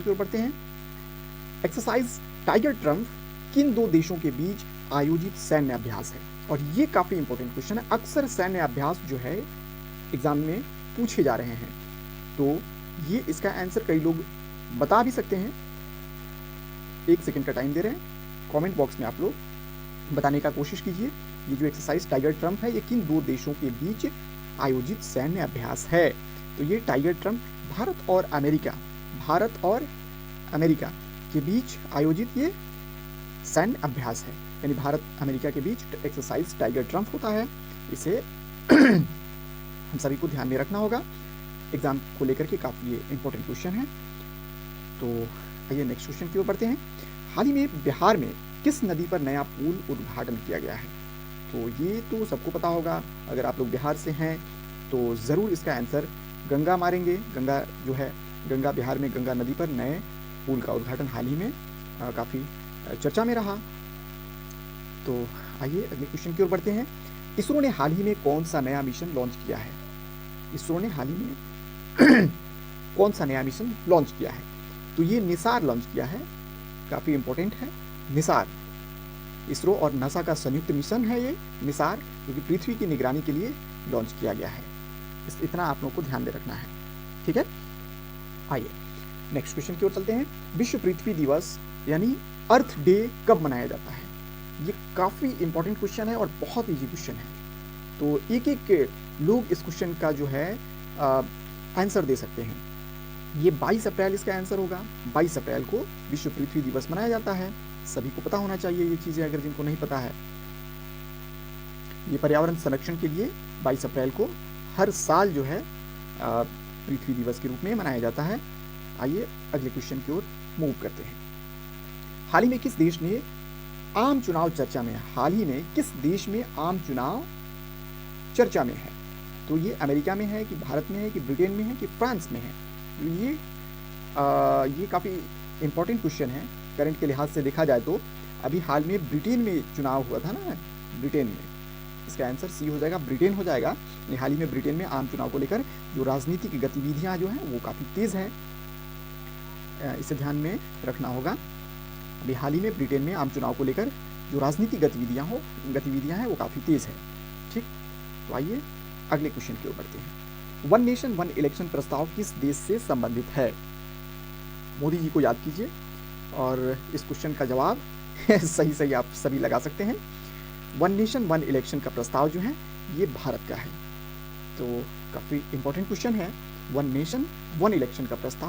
की ओर बढ़ते हैं। एक्सरसाइज टाइगर ट्रम्प किन दो देशों के बीच आयोजित सैन्य अभ्यास है? और ये काफ़ी इंपॉर्टेंट क्वेश्चन है। अक्सर सैन्य अभ्यास जो है एग्जाम में पूछे जा रहे हैं, तो ये इसका आंसर कई लोग बता भी सकते हैं। 1 सेकंड का टाइम दे रहे हैं, कमेंट बॉक्स में आप लोग बताने का कोशिश कीजिए। ये जो एक्सरसाइज टाइगर ट्रम्प है, ये किन दो देशों के बीच आयोजित सैन्य अभ्यास है? तो ये टाइगर ट्रम्प भारत और अमेरिका के बीच आयोजित ये सैन्य अभ्यास है, यानी भारत अमेरिका के बीच एक्सरसाइज टाइगर ट्रम्प होता है। इसे हम सभी को ध्यान में रखना होगा, एग्जाम को लेकर के काफ़ी ये इंपॉर्टेंट क्वेश्चन है। तो आइए नेक्स्ट क्वेश्चन की ओर बढ़ते हैं। हाल ही में बिहार में किस नदी पर नया पुल उद्घाटन किया गया है? तो ये तो सबको पता होगा, अगर आप लोग बिहार से हैं तो ज़रूर इसका आंसर गंगा मारेंगे। गंगा जो है, गंगा बिहार में गंगा नदी पर नए पुल का उद्घाटन हाल ही में काफ़ी चर्चा में रहा। तो आइए अगले क्वेश्चन की ओर बढ़ते हैं। इसरो ने हाल ही में कौन सा नया मिशन लॉन्च किया है? इसरो ने हाल ही में कौन सा नया मिशन लॉन्च किया है? तो ये निसार लॉन्च किया है, काफ़ी इंपॉर्टेंट है निसार। इसरो और नासा का संयुक्त मिशन है ये निसार, जो कि पृथ्वी की निगरानी के लिए लॉन्च किया गया है। इतना आप लोगों को ध्यान में रखना है, ठीक है। आइए नेक्स्ट क्वेश्चन की ओर चलते हैं। विश्व पृथ्वी दिवस यानी अर्थ डे कब मनाया जाता है? ये काफ़ी इंपॉर्टेंट क्वेश्चन है और बहुत ईजी क्वेश्चन है। तो एक एक लोग इस क्वेश्चन का जो है आंसर दे सकते हैं। ये 22 अप्रैल इसका आंसर होगा। 22 अप्रैल को विश्व पृथ्वी दिवस मनाया जाता है। सभी को पता होना चाहिए ये चीज़ें, अगर जिनको नहीं पता है। ये पर्यावरण संरक्षण के लिए 22 अप्रैल को हर साल जो है पृथ्वी दिवस के रूप में मनाया जाता है। आइए अगले क्वेश्चन की ओर मूव करते हैं। हाल ही में किस देश ने आम चुनाव चर्चा में है? हाल ही में किस देश में आम चुनाव चर्चा में है? तो ये अमेरिका में है कि भारत में है कि ब्रिटेन में है कि फ्रांस में है? ये काफ़ी इंपॉर्टेंट क्वेश्चन है। करंट के लिहाज से देखा जाए तो अभी हाल में ब्रिटेन में चुनाव हुआ था ना, ब्रिटेन में। इसका आंसर सी हो जाएगा, ब्रिटेन हो जाएगा। हाल ही में ब्रिटेन में आम चुनाव को लेकर जो राजनीतिक गतिविधियां जो हैं वो काफ़ी तेज़ हैं, इसे ध्यान में रखना होगा। अभी हाल ही में ब्रिटेन में आम चुनाव को लेकर जो राजनीतिक गतिविधियां हैं वो काफ़ी तेज़ है, ठीक। तो आइए अगले क्वेश्चन की ओर बढ़ते हैं। वन नेशन वन इलेक्शन प्रस्ताव किस देश से संबंधित है? मोदी जी को याद कीजिए और इस क्वेश्चन का जवाब सही आप सभी लगा सकते हैं। वन नेशन वन इलेक्शन का प्रस्ताव जो है ये भारत का है। तो काफ़ी इंपॉर्टेंट क्वेश्चन है, वन नेशन वन इलेक्शन का प्रस्ताव